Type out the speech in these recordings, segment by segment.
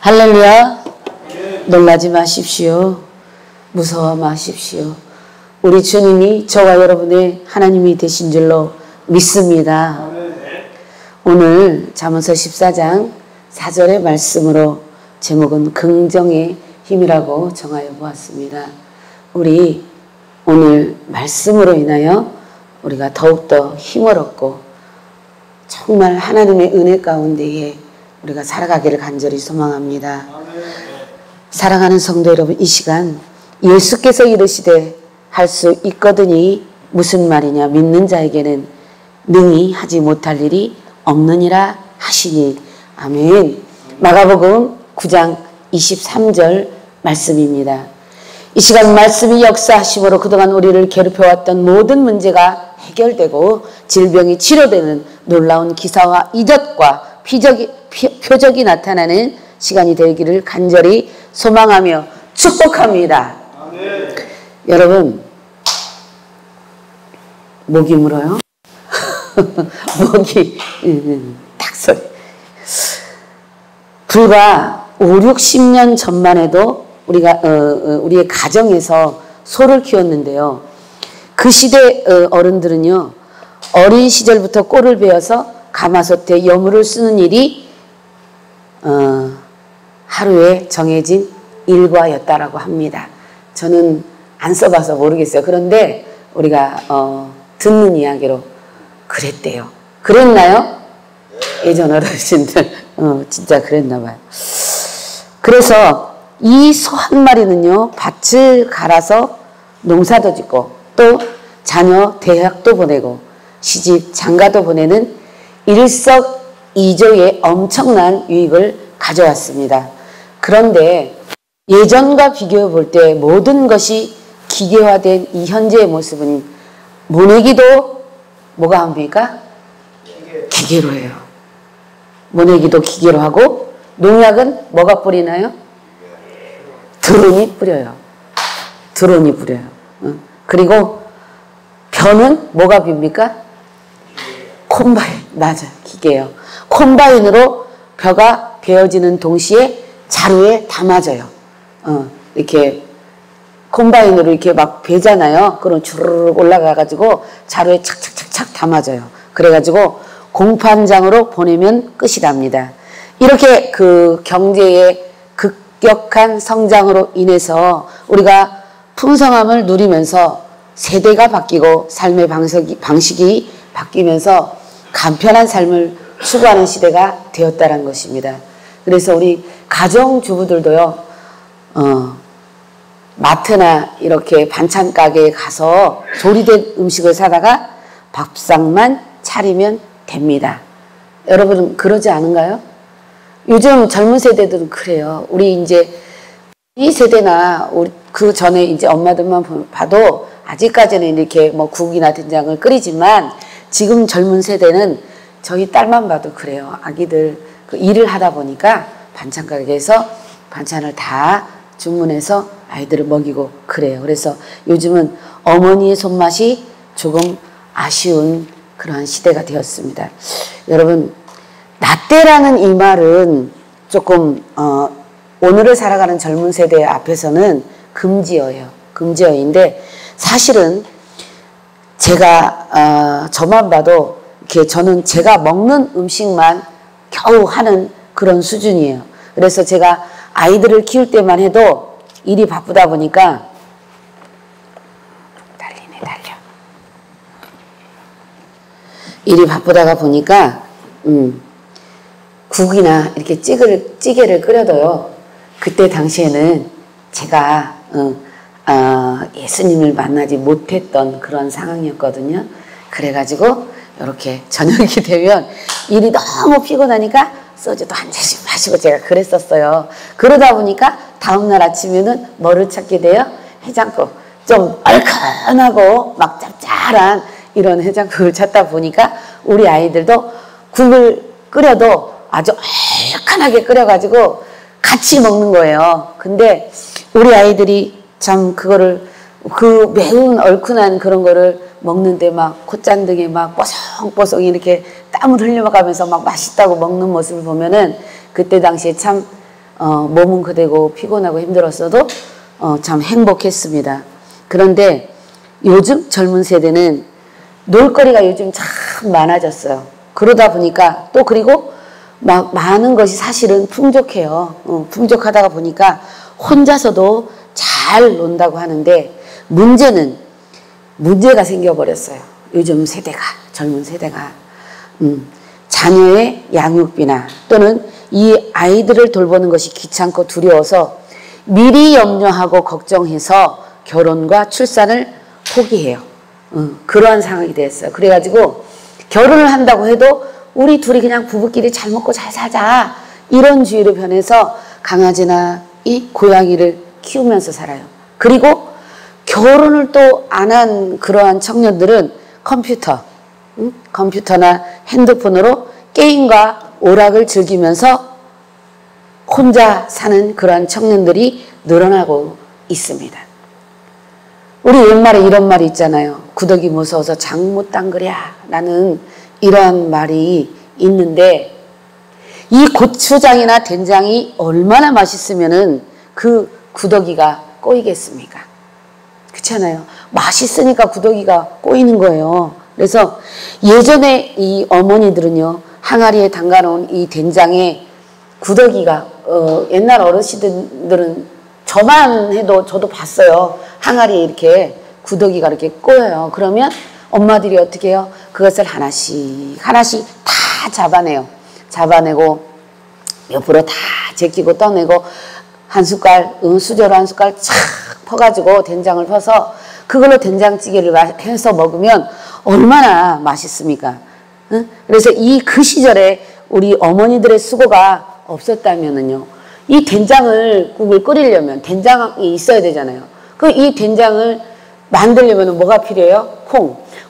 할렐루야. 놀라지 마십시오. 무서워 마십시오. 우리 주님이 저와 여러분의 하나님이 되신 줄로 믿습니다. 오늘 잠언서 14장 4절의 말씀으로 제목은 긍정의 힘이라고 정하여 보았습니다. 우리 오늘 말씀으로 인하여 우리가 더욱더 힘을 얻고 정말 하나님의 은혜 가운데에 우리가 살아가기를 간절히 소망합니다. 사랑하는 성도 여러분, 이 시간 예수께서 이르시되 할 수 있거든이 무슨 말이냐? 믿는 자에게는 능히 하지 못할 일이 없느니라 하시니. 아멘. 마가복음 9장 23절 말씀입니다. 이 시간 말씀이 역사하심으로 그동안 우리를 괴롭혀왔던 모든 문제가 해결되고 질병이 치료되는 놀라운 기사와 이적과 표적이 나타나는 시간이 되기를 간절히 소망하며 축복합니다. 아멘. 여러분, 목이 물어요? 목이 딱 소리. 불과 5, 60년 전만 해도 우리의 가정에서 소를 키웠는데요. 그 시대 어른들은요, 어린 시절부터 꼴을 베어서 가마솥에 여물을 쓰는 일이 하루에 정해진 일과였다라고 합니다. 저는 안 써봐서 모르겠어요. 그런데 우리가 듣는 이야기로 그랬대요. 그랬나요? 예전 어르신들 진짜 그랬나 봐요. 그래서 이 소 한 마리는요, 밭을 갈아서 농사도 짓고 또 자녀 대학도 보내고 시집 장가도 보내는 일석이조의 엄청난 유익을 가져왔습니다. 그런데 예전과 비교해 볼 때 모든 것이 기계화된 이 현재의 모습은 모내기도 뭐가 합니까? 기계로 해요. 모내기도 기계로 하고 농약은 뭐가 뿌리나요? 드론이 뿌려요. 드론이 뿌려요. 그리고 벼는 뭐가 빕니까? 콤바인. 맞아, 기계예요. 콤바인으로 벼가 베어지는 동시에 자루에 담아져요. 이렇게 콤바인으로 이렇게 막 베잖아요. 그럼 주르륵 올라가가지고 자루에 착착착착 담아져요. 그래가지고 공판장으로 보내면 끝이랍니다. 이렇게 그 경제의 급격한 성장으로 인해서 우리가 풍성함을 누리면서 세대가 바뀌고 삶의 방식이 바뀌면서 간편한 삶을 추구하는 시대가 되었다는 것입니다. 그래서 우리 가정주부들도요, 마트나 이렇게 반찬 가게에 가서 조리된 음식을 사다가 밥상만 차리면 됩니다. 여러분은 그러지 않은가요? 요즘 젊은 세대들은 그래요. 우리 이제 이 세대나 우리 그 전에 이제 엄마들만 봐도 아직까지는 이렇게 뭐 국이나 된장을 끓이지만 지금 젊은 세대는 저희 딸만 봐도 그래요. 아기들 그 일을 하다 보니까 반찬 가게에서 반찬을 다 주문해서 아이들을 먹이고 그래요. 그래서 요즘은 어머니의 손맛이 조금 아쉬운 그러한 시대가 되었습니다. 여러분, 라떼라는 이 말은 조금 오늘을 살아가는 젊은 세대 앞에서는 금지어예요. 금지어인데 사실은 제가 저만 봐도 이렇게 저는 제가 먹는 음식만 겨우 하는 그런 수준이에요. 그래서 제가 아이들을 키울 때만 해도 일이 바쁘다 보니까 달려. 일이 바쁘다가 보니까 국이나 이렇게 찌개를 끓여도요. 그때 당시에는 제가 예수님을 만나지 못했던 그런 상황이었거든요. 그래가지고 이렇게 저녁이 되면 일이 너무 피곤하니까 소주도 한 잔씩 마시고 제가 그랬었어요. 그러다 보니까 다음날 아침에는 뭐를 찾게 돼요? 해장국. 좀 얼큰하고 막 짭짤한 이런 해장국을 찾다 보니까 우리 아이들도 국을 끓여도 아주 얼큰하게 끓여가지고 같이 먹는 거예요. 근데 우리 아이들이 참 그거를 그 매운 얼큰한 그런 거를 먹는데 막 콧잔등에 막 뽀송뽀송 이렇게 땀을 흘려가면서 막 맛있다고 먹는 모습을 보면은 그때 당시에 참 몸은 그대고 피곤하고 힘들었어도 참 행복했습니다. 그런데 요즘 젊은 세대는 놀거리가 요즘 참 많아졌어요. 그러다 보니까 또 그리고 막 많은 것이 사실은 풍족해요. 풍족하다가 보니까 혼자서도 잘 논다고 하는데 문제가 생겨버렸어요. 요즘 세대가, 젊은 세대가. 자녀의 양육비나 또는 이 아이들을 돌보는 것이 귀찮고 두려워서 미리 염려하고 걱정해서 결혼과 출산을 포기해요. 그러한 상황이 됐어요. 그래가지고 결혼을 한다고 해도 우리 둘이 그냥 부부끼리 잘 먹고 잘 살자 이런 주의로 변해서 강아지나 이 고양이를 키우면서 살아요. 그리고 결혼을 또 안 한 그러한 청년들은 컴퓨터나 핸드폰으로 게임과 오락을 즐기면서 혼자 사는 그러한 청년들이 늘어나고 있습니다. 우리 옛말에 이런 말이 있잖아요. 구더기 무서워서 장 못 담그랴 라는 이러한 말이 있는데 이 고추장이나 된장이 얼마나 맛있으면은 그 구더기가 꼬이겠습니까? 그렇잖아요. 맛있으니까 구더기가 꼬이는 거예요. 그래서 예전에 이 어머니들은요, 항아리에 담가놓은 이 된장에 구더기가, 옛날 어르신들은 저만 해도 저도 봤어요. 항아리에 이렇게 구더기가 이렇게 꼬여요. 그러면 엄마들이 어떻게 해요? 그것을 하나씩 다 잡아내고 옆으로 다 제끼고 떠내고 한 숟갈, 수저로 한 숟갈 착 퍼가지고 된장을 퍼서 그걸로 된장찌개를 해서 먹으면 얼마나 맛있습니까? 응? 그래서 그 시절에 우리 어머니들의 수고가 없었다면은요, 이 국을 끓이려면 된장이 있어야 되잖아요. 이 된장을 만들려면 뭐가 필요해요?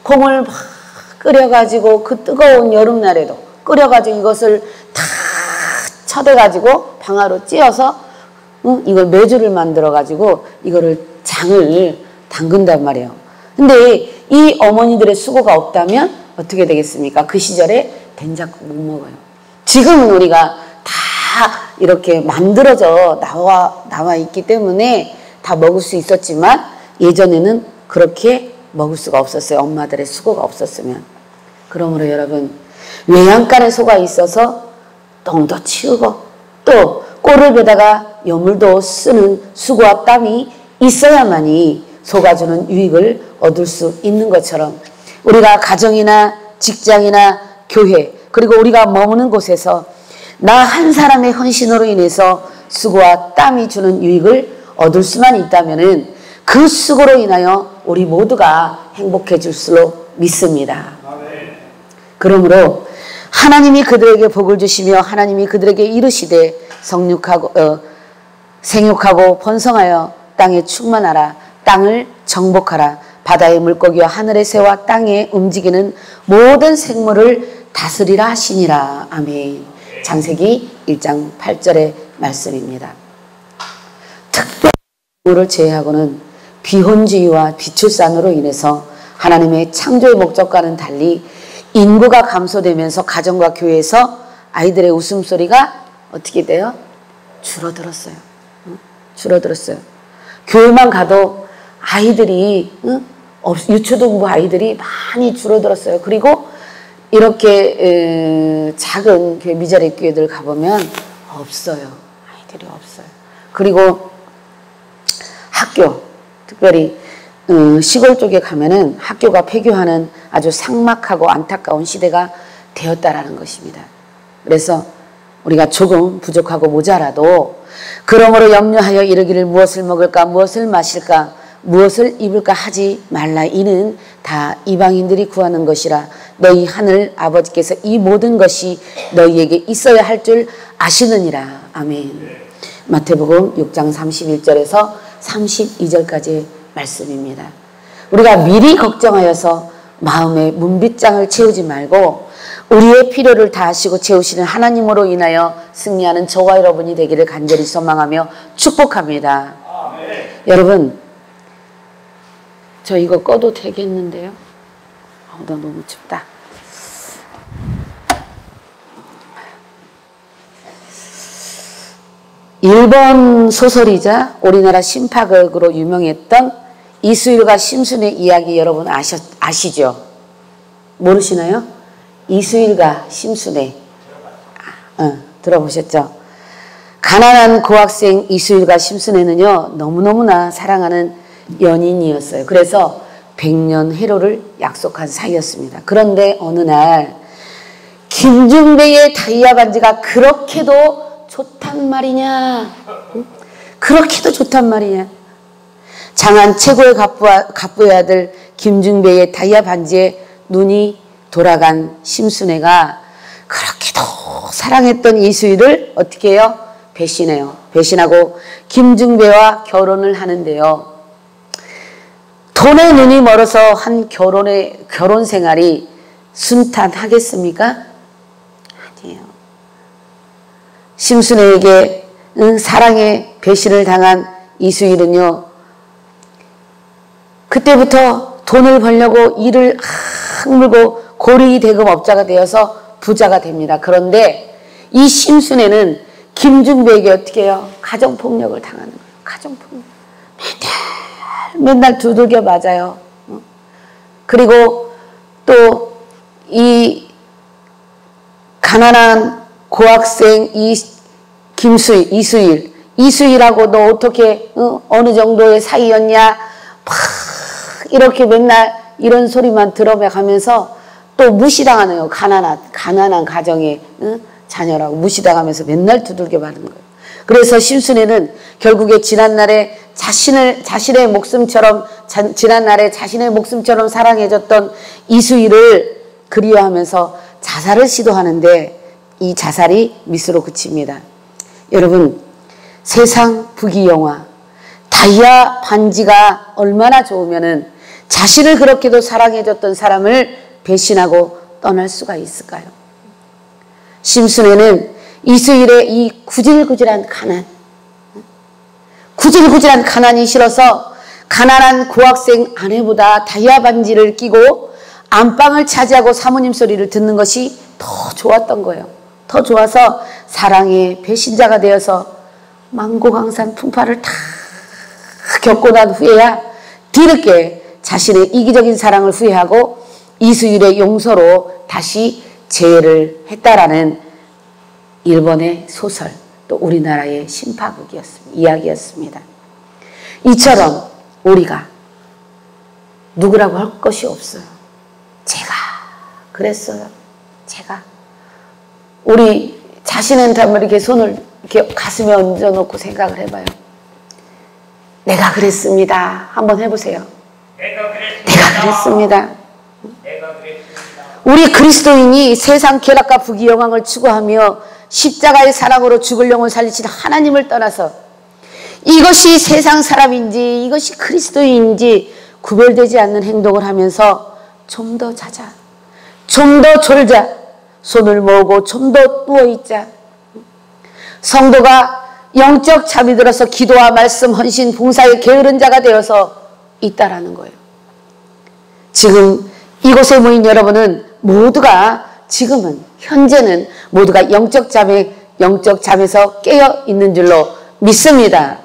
콩을 막 끓여가지고 그 뜨거운 여름날에도 끓여가지고 이것을 다 쳐대가지고 방아로 찧어서 이걸 메주를 만들어가지고 이거를 장을 담근단 말이에요. 근데 이 어머니들의 수고가 없다면 어떻게 되겠습니까? 그 시절에 된장국 못 먹어요. 지금은 우리가 다 이렇게 만들어져 나와 있기 때문에 다 먹을 수 있었지만 예전에는 그렇게 먹을 수가 없었어요. 엄마들의 수고가 없었으면. 그러므로 여러분, 외양간에 소가 있어서 똥도 치우고 또 꼴을 베다가 여물도 쓰는 수고와 땀이 있어야만이 소가 주는 유익을 얻을 수 있는 것처럼 우리가 가정이나 직장이나 교회 그리고 우리가 머무는 곳에서 나 한 사람의 헌신으로 인해서 수고와 땀이 주는 유익을 얻을 수만 있다면은 그 수고로 인하여 우리 모두가 행복해질 줄로 믿습니다. 그러므로 하나님이 그들에게 복을 주시며 하나님이 그들에게 이르시되 생육하고 번성하여 땅에 충만하라. 땅을 정복하라. 바다의 물고기와 하늘의 새와 땅에 움직이는 모든 생물을 다스리라 하시니라. 아멘. 창세기 1장 8절의 말씀입니다. 특별히 인구를 제외하고는 비혼주의와 비출산으로 인해서 하나님의 창조의 목적과는 달리 인구가 감소되면서 가정과 교회에서 아이들의 웃음소리가 어떻게 돼요? 줄어들었어요. 줄어들었어요. 교회만 가도 아이들이 유초등부 아이들이 많이 줄어들었어요. 그리고 이렇게 작은 교회 미자립 교회들 가보면 없어요. 아이들이 없어요. 그리고 학교, 특별히 시골 쪽에 가면은 학교가 폐교하는 아주 삭막하고 안타까운 시대가 되었다라는 것입니다. 그래서 우리가 조금 부족하고 모자라도 그러므로 염려하여 이르기를 무엇을 먹을까 무엇을 마실까 무엇을 입을까 하지 말라. 이는 다 이방인들이 구하는 것이라. 너희 하늘 아버지께서 이 모든 것이 너희에게 있어야 할 줄 아시느니라. 아멘. 마태복음 6장 31절에서 32절까지의 말씀입니다. 우리가 미리 걱정하여서 마음의 문빗장을 채우지 말고 우리의 필요를 다하시고 채우시는 하나님으로 인하여 승리하는 저와 여러분이 되기를 간절히 소망하며 축복합니다. 아멘. 여러분, 저 이거 꺼도 되겠는데요? 나 너무 춥다. 일본 소설이자 우리나라 신파극으로 유명했던 이수일과 심순의 이야기 여러분 아시죠? 모르시나요? 이수일과 심순의 들어보셨죠? 가난한 고학생 이수일과 심순애는요 너무너무나 사랑하는 연인이었어요. 그래서 100년 해로를 약속한 사이였습니다. 그런데 어느 날 김중배의 다이아 반지가 그렇게도 좋단 말이냐, 그렇게도 좋단 말이냐. 장안 최고의 갑부의 아들 김중배의 다이아 반지에 눈이 돌아간 심순애가 그렇게도 사랑했던 이수일을 어떻게 해요? 배신해요. 배신하고 김중배와 결혼을 하는데요. 돈에 눈이 멀어서 한 결혼 생활이 순탄하겠습니까? 아니에요. 심순애에게 사랑의 배신을 당한 이수일은요, 그때부터 돈을 벌려고 이를 악물고 고리대금업자가 되어서 부자가 됩니다. 그런데 이 심순애는 김중배에게 어떻게 해요? 가정폭력을 당하는 거예요. 가정폭력. 맨날 두들겨 맞아요. 그리고 또 이 가난한 고학생 이수일하고 너 어떻게 어느 정도의 사이였냐? 막 이렇게 맨날 이런 소리만 들어가면서 또 무시당하네요. 가난한 가정의 자녀라고 무시당하면서 맨날 두들겨 맞는 거예요. 그래서 심순애는 결국에 지난날에 자신의 목숨처럼 사랑해줬던 이수일을 그리워하면서 자살을 시도하는데 이 자살이 미스로 그칩니다. 여러분, 세상 부귀영화, 다이아 반지가 얼마나 좋으면은 자신을 그렇게도 사랑해줬던 사람을 배신하고 떠날 수가 있을까요? 심순애는 이수일의 이 구질구질한 가난이 싫어서 가난한 고학생 아내보다 다이아 반지를 끼고 안방을 차지하고 사모님 소리를 듣는 것이 더 좋았던 거예요. 더 좋아서 사랑의 배신자가 되어서 망고강산 풍파를 다 겪고 난 후에야 뒤늦게 자신의 이기적인 사랑을 후회하고 이수일의 용서로 다시 재회를 했다라는 일본의 소설, 또 우리나라의 이야기였습니다. 이처럼 우리가 누구라고 할 것이 없어요. 제가 그랬어요. 우리 자신한테 한번 이렇게 손을 이렇게 가슴에 얹어놓고 생각을 해봐요. 내가 그랬습니다. 한번 해보세요. 내가 그랬습니다. 우리 그리스도인이 세상 쾌락과 부귀영화를 추구하며 십자가의 사랑으로 죽을 영혼 살리신 하나님을 떠나서 이것이 세상 사람인지 이것이 그리스도인인지 구별되지 않는 행동을 하면서 좀 더 자자, 좀 더 졸자, 손을 모으고 좀 더 누워있자. 성도가 영적 잠이 들어서 기도와 말씀, 헌신, 봉사에 게으른 자가 되어서 있다라는 거예요. 지금 이곳에 모인 여러분은 모두가 현재는 모두가 영적 잠에서 깨어 있는 줄로 믿습니다.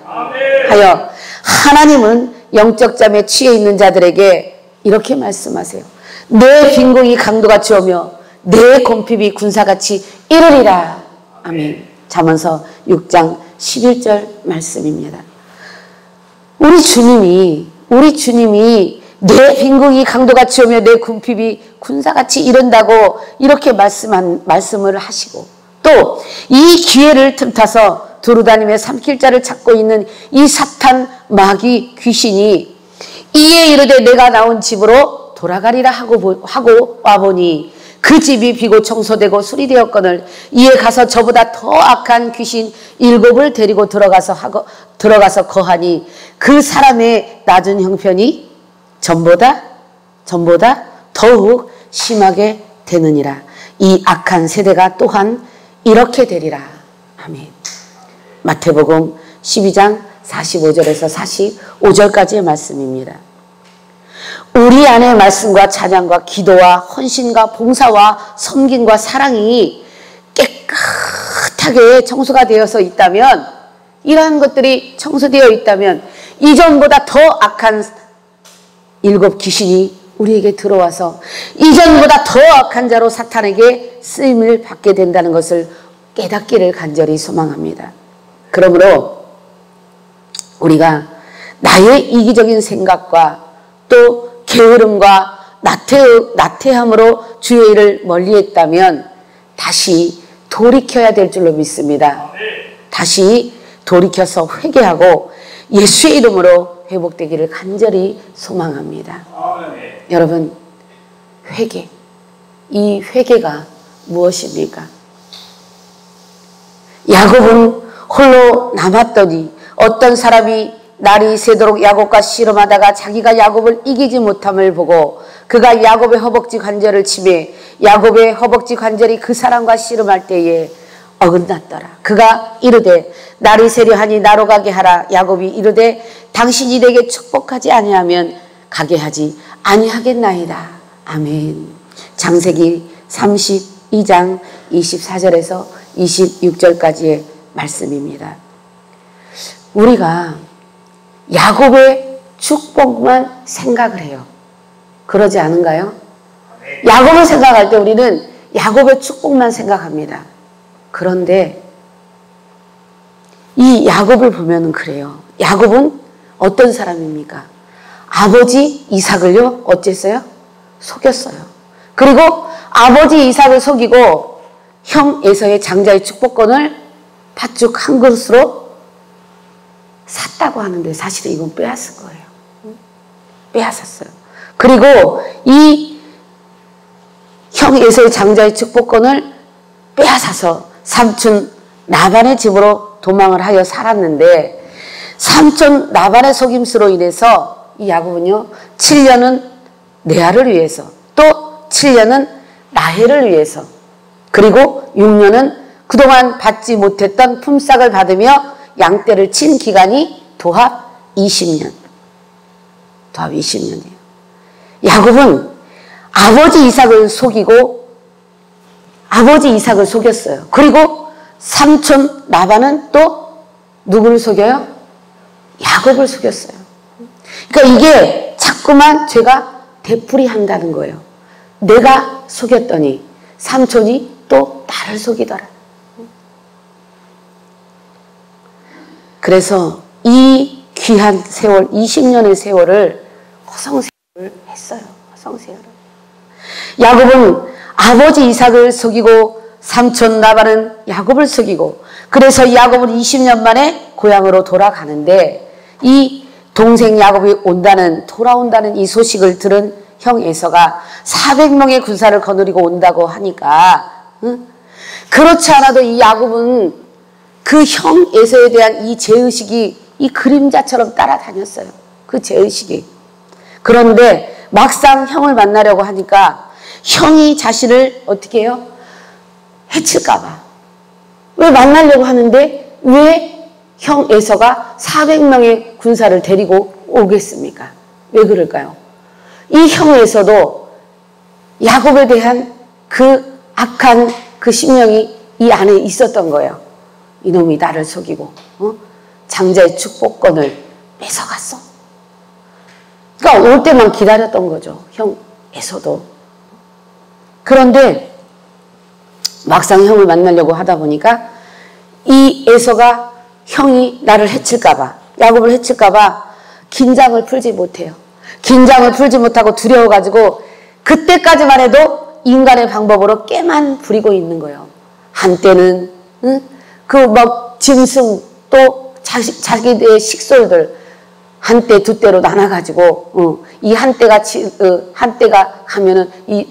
하여 하나님은 영적 잠에 취해 있는 자들에게 이렇게 말씀하세요. 내 빈궁이 강도같이 오며 내 곰핍이 군사같이 이르리라. 아멘. 잠언서 6장 11절 말씀입니다. 우리 주님이 내 빈궁이 강도같이 오며 내 곰핍이 군사같이 이른다고 이렇게 말씀을 하시고 또 이 기회를 틈타서 두루다니며 삼킬 자를 찾고 있는 이 사탄 마귀 귀신이 이에 이르되 내가 나온 집으로 돌아가리라 하고 와보니 그 집이 비고 청소되고 수리되었거늘 이에 가서 저보다 더 악한 귀신 7을 데리고 들어가서 거하니 그 사람의 낮은 형편이 전보다 더욱 심하게 되느니라. 이 악한 세대가 또한 이렇게 되리라. 아멘. 마태복음 12장 45절에서 45절까지의 말씀입니다. 우리 안에 말씀과 찬양과 기도와 헌신과 봉사와 섬김과 사랑이 깨끗하게 청소가 되어서 있다면 이러한 것들이 청소되어 있다면 이전보다 더 악한 7 귀신이 우리에게 들어와서 이전보다 더 악한 자로 사탄에게 쓰임을 받게 된다는 것을 깨닫기를 간절히 소망합니다. 그러므로 우리가 나의 이기적인 생각과 또 게으름과 나태함으로 주의 일을 멀리했다면 다시 돌이켜야 될 줄로 믿습니다. 다시 돌이켜서 회개하고 예수의 이름으로 회복되기를 간절히 소망합니다. 여러분, 회개, 이 회개가 무엇입니까? 야곱은 홀로 남았더니 어떤 사람이 날이 새도록 야곱과 씨름하다가 자기가 야곱을 이기지 못함을 보고 그가 야곱의 허벅지 관절을 치매 야곱의 허벅지 관절이 그 사람과 씨름할 때에 어긋났더라. 그가 이르되 날이 새려하니 나로 가게 하라. 야곱이 이르되 당신이 내게 축복하지 아니하면 가게 하지 아니하겠나이다. 아멘. 창세기 32장 24절에서 26절까지의 말씀입니다. 우리가 야곱의 축복만 생각을 해요. 그러지 않은가요? 야곱을 생각할 때 우리는 야곱의 축복만 생각합니다. 그런데 이 야곱을 보면은 그래요. 야곱은 어떤 사람입니까? 아버지 이삭을요, 어쨌어요? 속였어요. 그리고 아버지 이삭을 속이고 형 에서의 장자의 축복권을 팥죽 한 그릇으로 샀다고 하는데 사실은 이건 빼앗은 거예요. 빼앗았어요. 그리고 이 형 에서의 장자의 축복권을 빼앗아서 삼촌 라반의 집으로 도망을 하여 살았는데 삼촌 라반의 속임수로 인해서 이 야곱은요 7년은 레아를 위해서 또 7년은 라헬을 위해서 그리고 6년은 그동안 받지 못했던 품삯을 받으며 양떼를 친 기간이 도합 20년. 도합 20년이에요. 야곱은 아버지 이삭을 속이고 아버지 이삭을 속였어요. 그리고 삼촌 라반은 또 누구를 속여요? 야곱을 속였어요. 그러니까 이게 자꾸만 죄가 되풀이한다는 거예요. 내가 속였더니 삼촌이 또 나를 속이더라. 그래서 이 귀한 세월, 20년의 세월을 허송세월을 했어요. 허송세월을. 야곱은 아버지 이삭을 속이고 삼촌 라반은 야곱을 속이고 그래서 야곱은 20년 만에 고향으로 돌아가는데 이 동생 야곱이 돌아온다는 이 소식을 들은 형 에서가 400명의 군사를 거느리고 온다고 하니까 그렇지 않아도 이 야곱은 그 형 에서에 대한 이 죄의식이 이 그림자처럼 따라다녔어요. 그 죄의식이. 그런데 막상 형을 만나려고 하니까 형이 자신을 어떻게 해요? 해칠까봐. 왜 만나려고 하는데 왜 형 에서가 400명의 군사를 데리고 오겠습니까? 왜 그럴까요? 이 형 에서도 야곱에 대한 그 악한 그 심령이 이 안에 있었던 거예요. 이놈이 나를 속이고 장자의 축복권을 뺏어갔어. 그러니까 올 때만 기다렸던 거죠. 형 에서도. 그런데 막상 형을 만나려고 하다 보니까 이 에서가 형이 나를 해칠까봐 야곱을 해칠까봐 긴장을 풀지 못해요. 긴장을 풀지 못하고 두려워가지고 그때까지만 해도 인간의 방법으로 깨만 부리고 있는 거예요. 한때는 그 막 짐승 또 자기들의 식솔들 한때 두 때로 나눠가지고 이 한때가 가면은 이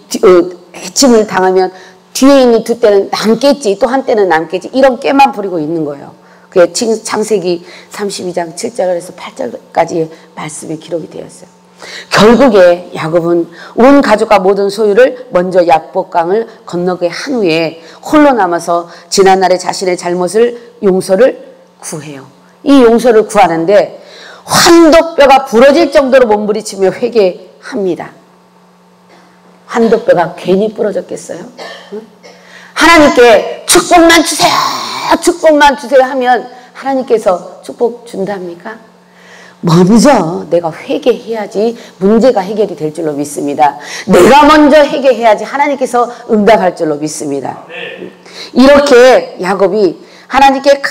해침을 당하면 뒤에 있는 두 때는 남겠지 또 한때는 남겠지 이런 깨만 부리고 있는 거예요. 그게 창세기 32장 7절에서 8절까지의 말씀에 기록이 되어 있어요. 결국에 야곱은 온 가족과 모든 소유를 먼저 야복강을 건너게 한 후에 홀로 남아서 지난날의 자신의 용서를 구해요. 이 용서를 구하는데 환도뼈가 부러질 정도로 몸부리치며 회개합니다. 환도뼈가 괜히 부러졌겠어요? 하나님께 축복만 주세요. 축복만 주세요 하면 하나님께서 축복 준답니까? 먼저 내가 회개해야지 문제가 해결이 될 줄로 믿습니다. 내가 먼저 회개해야지 하나님께서 응답할 줄로 믿습니다. 이렇게 야곱이 하나님께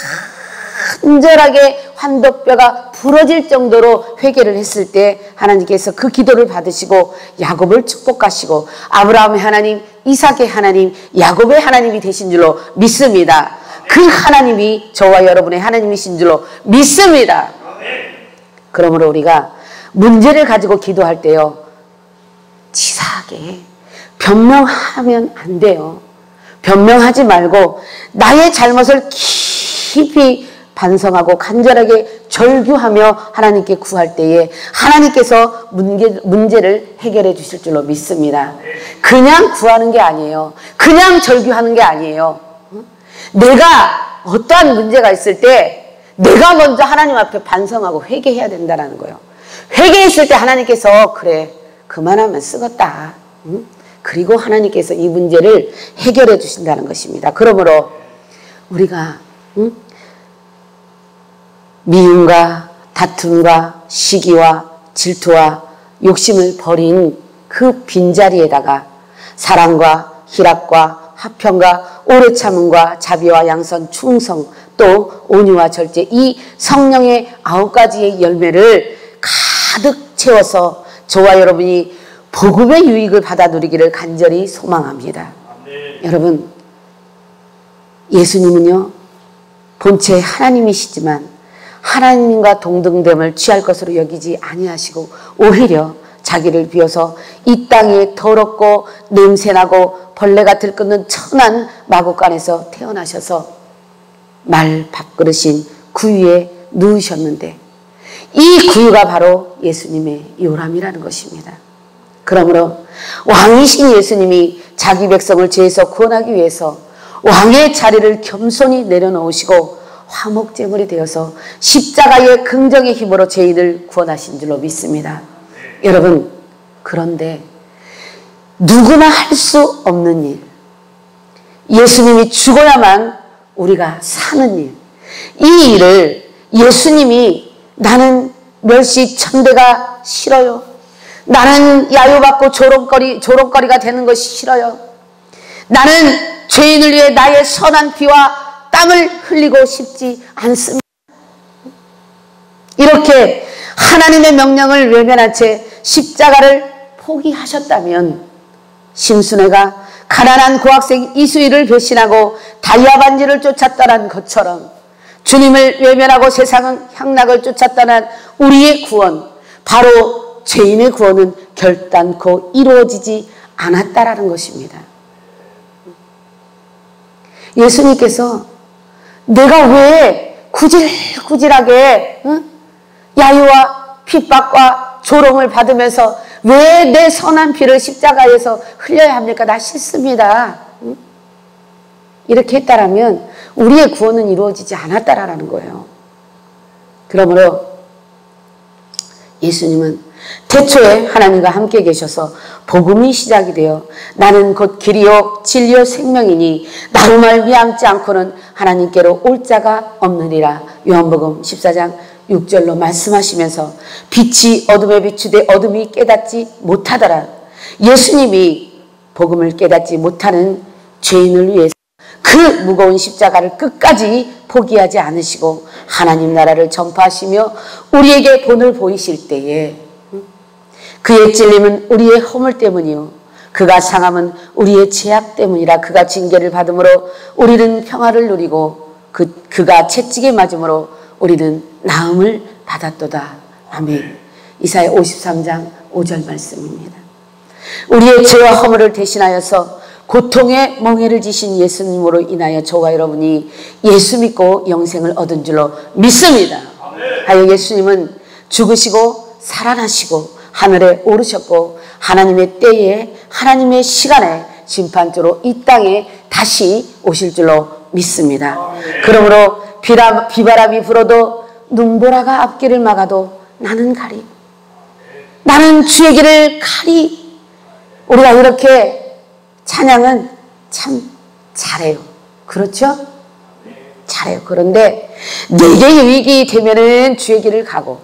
간절하게 환도뼈가 부러질 정도로 회개를 했을 때 하나님께서 그 기도를 받으시고 야곱을 축복하시고 아브라함의 하나님, 이삭의 하나님, 야곱의 하나님이 되신 줄로 믿습니다. 그 하나님이 저와 여러분의 하나님이신 줄로 믿습니다. 그러므로 우리가 문제를 가지고 기도할 때요, 치사하게 변명하면 안 돼요. 변명하지 말고 나의 잘못을 깊이 반성하고 간절하게 절규하며 하나님께 구할 때에 하나님께서 문제를 해결해 주실 줄로 믿습니다. 그냥 구하는 게 아니에요. 그냥 절규하는 게 아니에요. 내가 어떠한 문제가 있을 때 내가 먼저 하나님 앞에 반성하고 회개해야 된다는 거예요. 회개했을 때 하나님께서 그래 그만하면 쓰겄다. 그리고 하나님께서 이 문제를 해결해 주신다는 것입니다. 그러므로 우리가 미움과 다툼과 시기와 질투와 욕심을 버린 그 빈자리에다가 사랑과 희락과 화평과 오래 참음과 자비와 양선, 충성, 또 온유와 절제, 이 성령의 9가지의 열매를 가득 채워서 저와 여러분이 복음의 유익을 받아 누리기를 간절히 소망합니다. 여러분, 예수님은요 본체 하나님이시지만 하나님과 동등됨을 취할 것으로 여기지 아니하시고 오히려 자기를 비워서 이 땅에 더럽고 냄새나고 벌레가 들끓는 천한 마구간에서 태어나셔서 말 밥그릇인 구유에 누우셨는데 이 구유가 바로 예수님의 요람이라는 것입니다. 그러므로 왕이신 예수님이 자기 백성을 죄에서 구원하기 위해서 왕의 자리를 겸손히 내려놓으시고 화목제물이 되어서 십자가의 긍정의 힘으로 죄인을 구원하신 줄로 믿습니다. 여러분, 그런데 누구나 할 수 없는 일, 예수님이 죽어야만 우리가 사는 일, 이 일을 예수님이 나는 멸시 천대가 싫어요. 나는 야유받고 조롱거리가 되는 것이 싫어요. 나는 죄인을 위해 나의 선한 피와 땀을 흘리고 싶지 않습니다. 이렇게 하나님의 명령을 외면한 채 십자가를 포기하셨다면 심순애가 가난한 고학생 이수희를 배신하고 다이아 반지를 쫓아 떠난 것처럼 주님을 외면하고 세상은 향락을 쫓아 떠난 우리의 구원, 바로 죄인의 구원은 결단코 이루어지지 않았다라는 것입니다. 예수님께서 내가 왜 구질구질하게 야유와 핍박과 조롱을 받으면서 왜 내 선한 피를 십자가에서 흘려야 합니까? 나 싫습니다. 이렇게 했다라면 우리의 구원은 이루어지지 않았다라는 거예요. 그러므로 예수님은 태초에 하나님과 함께 계셔서 복음이 시작이 되어 나는 곧 길이요 진리요 생명이니 나로 말미암지 않고는 하나님께로 올 자가 없느니라. 요한복음 14장 6절로 말씀하시면서 빛이 어둠에 비추되 어둠이 깨닫지 못하더라. 예수님이 복음을 깨닫지 못하는 죄인을 위해서 그 무거운 십자가를 끝까지 포기하지 않으시고 하나님 나라를 전파하시며 우리에게 본을 보이실 때에 그의 찔림은 우리의 허물 때문이요 그가 상함은 우리의 죄악 때문이라. 그가 징계를 받음으로 우리는 평화를 누리고 그가 채찍에 맞음으로 우리는 나음을 받았도다. 아멘. 이사야 53장 5절 말씀입니다. 우리의 죄와 허물을 대신하여서 고통의 멍에를 지신 예수님으로 인하여 저와 여러분이 예수 믿고 영생을 얻은 줄로 믿습니다. 하여 예수님은 죽으시고 살아나시고 하늘에 오르셨고 하나님의 때에 하나님의 시간에 심판주로 이 땅에 다시 오실 줄로 믿습니다. 그러므로 비바람이 불어도 눈보라가 앞길을 막아도 나는 가리, 나는 주의 길을 가리. 우리가 이렇게 찬양은 참 잘해요. 그렇죠? 잘해요. 그런데 내게 유익이 되면은 주의 길을 가고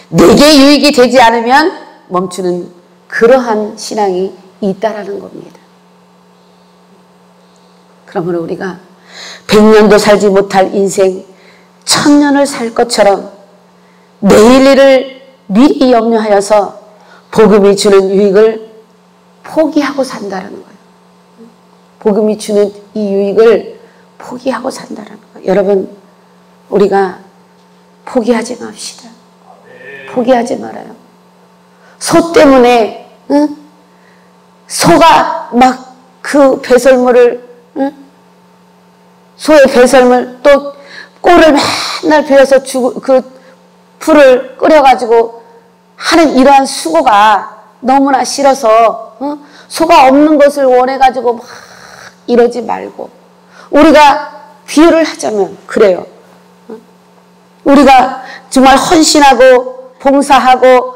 내게 유익이 되지 않으면 멈추는 그러한 신앙이 있다라는 겁니다. 그러므로 우리가 100년도 살지 못할 인생 1000년을 살 것처럼 내일 일을 미리 염려하여서 복음이 주는 유익을 포기하고 산다는 거예요. 복음이 주는 이 유익을 포기하고 산다는 거예요. 여러분, 우리가 포기하지 맙시다. 포기하지 말아요. 소 때문에 소가 막 그 배설물을 소의 배설물 또 꼴을 맨날 베어서 그 풀을 끓여가지고 하는 이러한 수고가 너무나 싫어서 소가 없는 것을 원해가지고 막 이러지 말고 우리가 비유를 하자면 그래요. 우리가 정말 헌신하고 봉사하고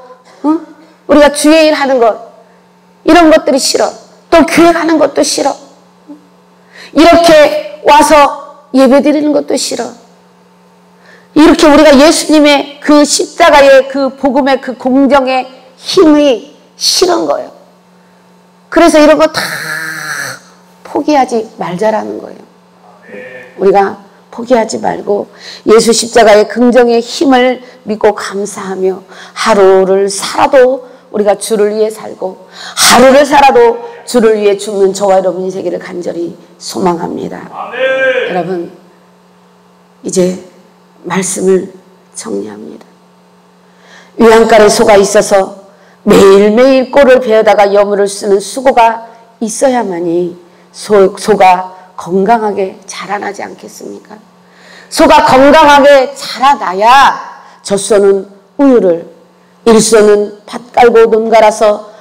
우리가 주의 일 하는 것 이런 것들이 싫어. 또 교회 가는 것도 싫어. 이렇게 와서 예배 드리는 것도 싫어. 이렇게 우리가 예수님의 그 십자가의 그 복음의 그 공정의 힘이 싫은 거예요. 그래서 이런 거 다 포기하지 말자라는 거예요. 우리가 포기하지 말고 예수 십자가의 긍정의 힘을 믿고 감사하며 하루를 살아도 우리가 주를 위해 살고 하루를 살아도 주를 위해 죽는 저와 여러분이 되기를 간절히 소망합니다. 아멘. 여러분, 이제 말씀을 정리합니다. 위안가에 소가 있어서 매일매일 꼴을 베어다가 여물을 쓰는 수고가 있어야만이 소가 건강하게 자라나지 않겠습니까? 소가 건강하게 자라나야 젖소는 우유를, 일소는 밭 깔고 논 갈아서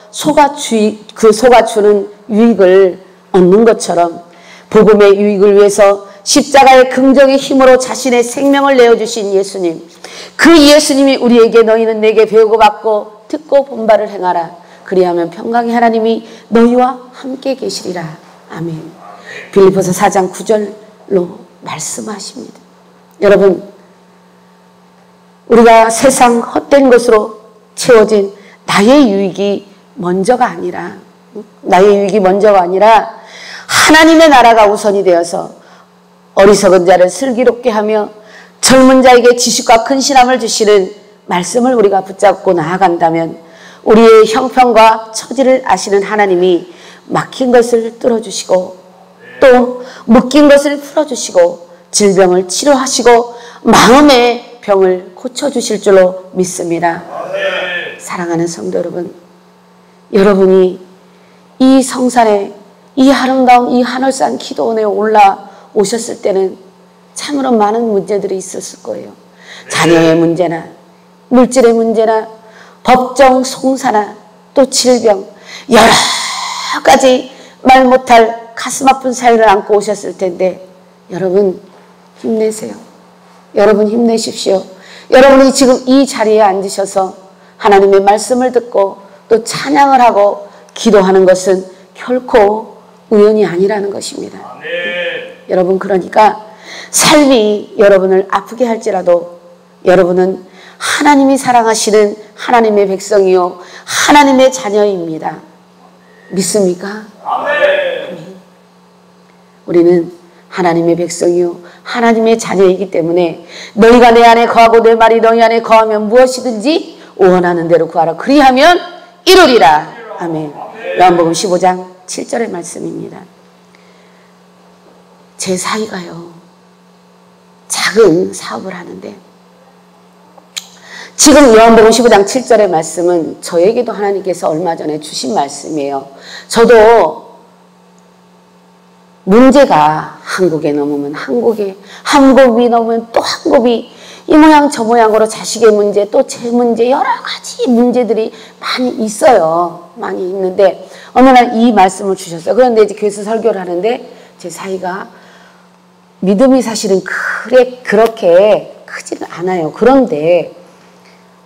그 소가 주는 유익을 얻는 것처럼 복음의 유익을 위해서 십자가의 긍정의 힘으로 자신의 생명을 내어주신 예수님, 그 예수님이 우리에게 너희는 내게 배우고 받고 듣고 본바를 행하라. 그리하면 평강의 하나님이 너희와 함께 계시리라. 아멘. 빌립보서 4장 9절로 말씀하십니다. 여러분, 우리가 세상 헛된 것으로 채워진 나의 유익이 먼저가 아니라 하나님의 나라가 우선이 되어서 어리석은 자를 슬기롭게 하며 젊은 자에게 지식과 근신함을 주시는 말씀을 우리가 붙잡고 나아간다면 우리의 형편과 처지를 아시는 하나님이 막힌 것을 뚫어주시고 또 묶인 것을 풀어주시고 질병을 치료하시고 마음의 병을 고쳐주실 줄로 믿습니다. 사랑하는 성도 여러분, 여러분이 이 성산에 이 아름다운 이 하늘산 기도원에 올라오셨을 때는 참으로 많은 문제들이 있었을 거예요. 자녀의 문제나 물질의 문제나 법정 송사나 또 질병 여러 가지 말 못할 가슴 아픈 사연을 안고 오셨을 텐데 여러분 힘내세요. 여러분 힘내십시오. 여러분이 지금 이 자리에 앉으셔서 하나님의 말씀을 듣고 또 찬양을 하고 기도하는 것은 결코 우연이 아니라는 것입니다. 여러분, 그러니까 삶이 여러분을 아프게 할지라도 여러분은 하나님이 사랑하시는 하나님의 백성이요 하나님의 자녀입니다. 믿습니까? 아멘. 우리는 하나님의 백성이요 하나님의 자녀이기 때문에 너희가 내 안에 거하고 내 말이 너희 안에 거하면 무엇이든지 원하는 대로 구하라. 그리하면 이루리라. 아멘. 요한복음 15장 7절의 말씀입니다. 제 사위가요 작은 사업을 하는데 지금 요한복음 15장 7절의 말씀은 저에게도 하나님께서 얼마 전에 주신 말씀이에요. 저도 문제가 한 곱이 넘으면 한 곱이 넘으면 또 한 곱이 이 모양 저 모양으로 자식의 문제 또 제 문제 여러 가지 문제들이 많이 있어요. 많이 있는데 어느 날 이 말씀을 주셨어요. 그런데 이제 교회에서 설교를 하는데 제 사이가 믿음이 사실은 그렇게 크지는 않아요. 그런데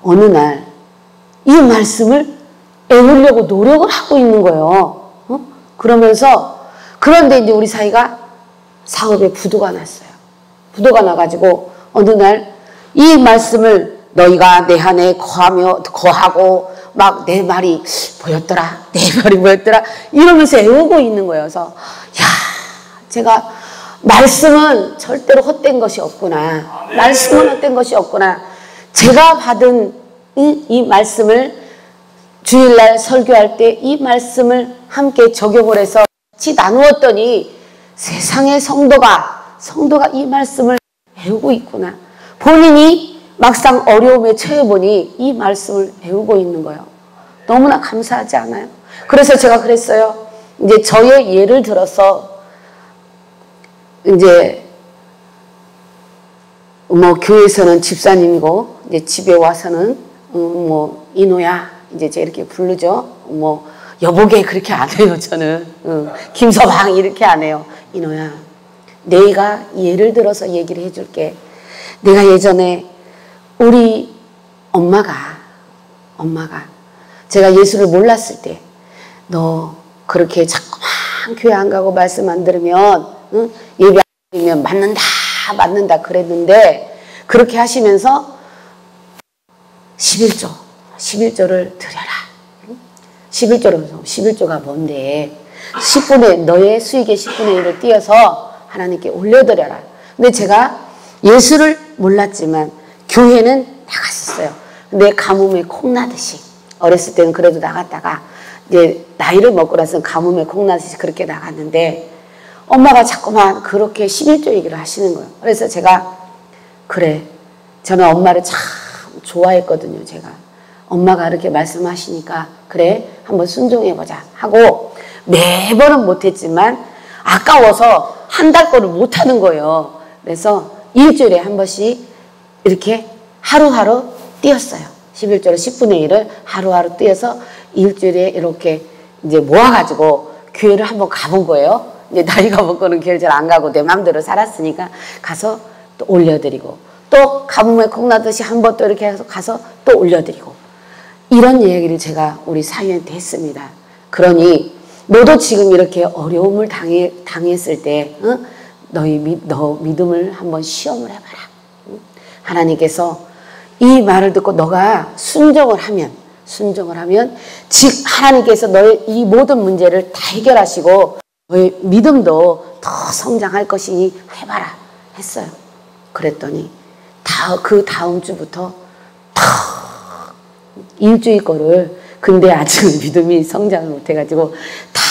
어느 날 이 말씀을 애우려고 노력을 하고 있는 거예요. 그러면서 그런데 이제 우리 사이가 사업에 부도가 났어요. 부도가 나가지고 어느 날 이 말씀을 너희가 내 안에 거하고 막 내 말이 보였더라. 내 말이 보였더라. 이러면서 외우고 있는 거예요. 그래서 야, 제가 말씀은 절대로 헛된 것이 없구나. 말씀은 헛된 것이 없구나. 제가 받은 이 말씀을 주일날 설교할 때 이 말씀을 함께 적용을 해서 같이 나누었더니 세상의 성도가 이 말씀을 배우고 있구나. 본인이 막상 어려움에 처해보니 이 말씀을 배우고 있는 거예요. 너무나 감사하지 않아요? 그래서 제가 그랬어요. 이제 저의 예를 들어서 이제 뭐 교회에서는 집사님이고 이제 집에 와서는 뭐 이노야 이제 제가 이렇게 부르죠. 뭐 여보게 그렇게 안 해요. 저는 김서방 이렇게 안 해요. 이노야, 내가 예를 들어서 얘기를 해줄게. 내가 예전에 우리 엄마가 제가 예수를 몰랐을 때 너 그렇게 자꾸만 교회 안 가고 말씀 안 들으면 예배 안 드리면 맞는다 그랬는데 그렇게 하시면서 11조를 드려라. 11조가 뭔데? 너의 수익의 10분의 1을 띄어서 하나님께 올려드려라. 근데 제가 예수를 몰랐지만 교회는 나갔었어요. 근데 가뭄에 콩나듯이 어렸을 때는 그래도 나갔다가 이제 나이를 먹고 나서 가뭄에 콩나듯이 그렇게 나갔는데 엄마가 자꾸만 그렇게 11조 얘기를 하시는 거예요. 그래서 제가 그래, 저는 엄마를 참 좋아했거든요. 제가 엄마가 그렇게 말씀하시니까 그래 한번 순종해보자 하고 매번은 못했지만 아까워서 한 달 거를 못하는 거예요. 그래서 일주일에 한 번씩 이렇게 하루하루 띄었어요. 11조를 10분의 1을 하루하루 띄어서 일주일에 이렇게 이제 모아가지고 교회를 한번 가본 거예요. 이제 나이가 먹고는 교회를 잘 안 가고 내 마음대로 살았으니까 가서 또 올려드리고 또 가뭄에 콩나듯이 한 번 또 이렇게 해서 가서 또 올려드리고 이런 얘기를 제가 우리 사위한테 했습니다. 그러니 너도 지금 이렇게 어려움을 당했을 때 너 믿음을 한번 시험을 해봐라. 하나님께서 이 말을 듣고 너가 순종을 하면 즉 하나님께서 너의 이 모든 문제를 다 해결하시고 너의 믿음도 더 성장할 것이니 해봐라 했어요. 그랬더니 그 다음 주부터 일주일 거를 근데 아직 믿음이 성장을 못해가지고 다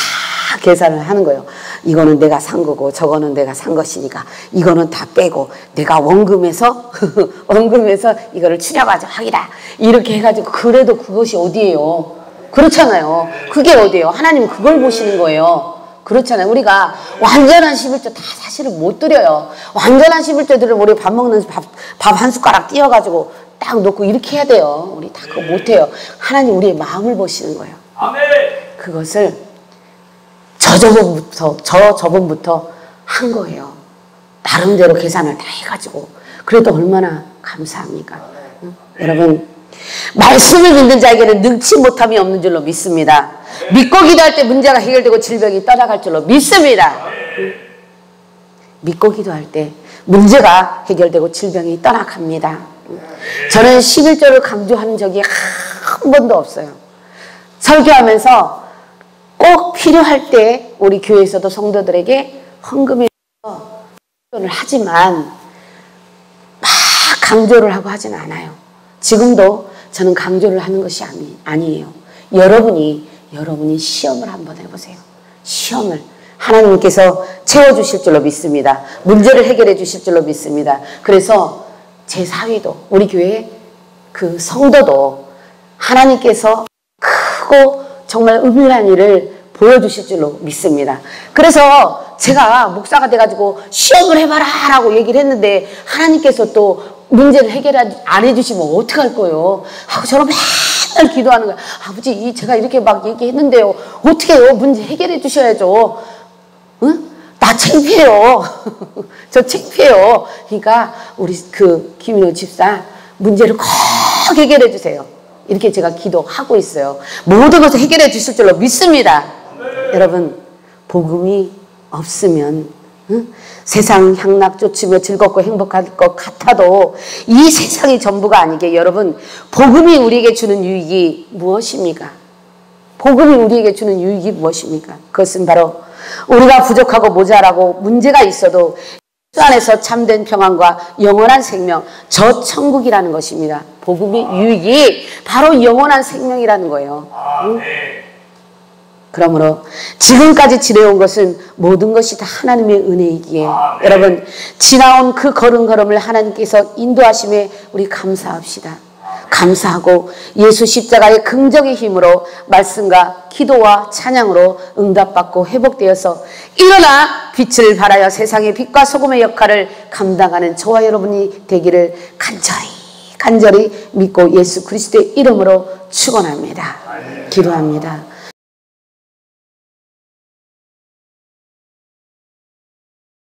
계산을 하는 거예요. 이거는 내가 산 거고 저거는 내가 산 것이니까 이거는 다 빼고 내가 원금에서 이거를 추려가지고 하기다 이렇게 해가지고 그래도 그것이 어디예요? 그렇잖아요. 그게 어디예요? 하나님은 그걸 보시는 거예요. 그렇잖아요. 우리가 완전한 11조 다 사실은 못 드려요. 완전한 11조 드리면 우리 밥 먹는 밥 한 숟가락 띄어가지고 딱 놓고 이렇게 해야 돼요. 우리 다 그거 못해요. 하나님 우리의 마음을 보시는 거예요. 아멘. 그것을 저저번부터 한 거예요. 나름대로 계산을 다 해가지고. 그래도 얼마나 감사합니까? 응? 여러분, 말씀을 믿는 자에게는 능치 못함이 없는 줄로 믿습니다. 믿고 기도할 때 문제가 해결되고 질병이 떠나갈 줄로 믿습니다. 응? 믿고 기도할 때 문제가 해결되고 질병이 떠나갑니다. 응? 저는 11조를 강조한 적이 한 번도 없어요. 설교하면서 꼭 필요할 때 우리 교회에서도 성도들에게 헌금을 하지만 막 강조를 하고 하진 않아요. 지금도 저는 강조를 하는 것이 아니에요. 여러분이 시험을 한번 해보세요. 시험을 하나님께서 채워주실 줄로 믿습니다. 문제를 해결해 주실 줄로 믿습니다. 그래서 제 사위도 우리 교회 그 성도도 하나님께서 크고 정말 은밀한 일을 보여주실 줄로 믿습니다. 그래서 제가 목사가 돼가지고 시험을 해봐라 라고 얘기를 했는데 하나님께서 또 문제를 해결 안 해주시면 어떡할 거예요? 하고 저는 맨날 기도하는 거예요. 아버지 제가 이렇게 막 얘기했는데요. 어떻게 해요? 문제 해결해 주셔야죠. 응? 나 창피해요. 저 창피해요. 그러니까 우리 그 김인호 집사 문제를 꼭 해결해 주세요. 이렇게 제가 기도하고 있어요. 모든 것을 해결해 주실 줄로 믿습니다. 여러분, 복음이 없으면 세상 향락 쫓으며 즐겁고 행복할 것 같아도 이 세상이 전부가 아니게 여러분, 복음이 우리에게 주는 유익이 무엇입니까? 복음이 우리에게 주는 유익이 무엇입니까? 그것은 바로 우리가 부족하고 모자라고 문제가 있어도 그 안에서 참된 평안과 영원한 생명, 저 천국이라는 것입니다. 복음의 유익이 바로 영원한 생명이라는 거예요. 그러므로 지금까지 지내온 것은 모든 것이 다 하나님의 은혜이기에 여러분, 지나온 그 걸음걸음을 하나님께서 인도하심에 우리 감사합시다. 감사하고 예수 십자가의 긍정의 힘으로 말씀과 기도와 찬양으로 응답받고 회복되어서 일어나 빛을 발하여 세상의 빛과 소금의 역할을 감당하는 저와 여러분이 되기를 간절히 믿고 예수 그리스도의 이름으로 축원합니다. 기도합니다.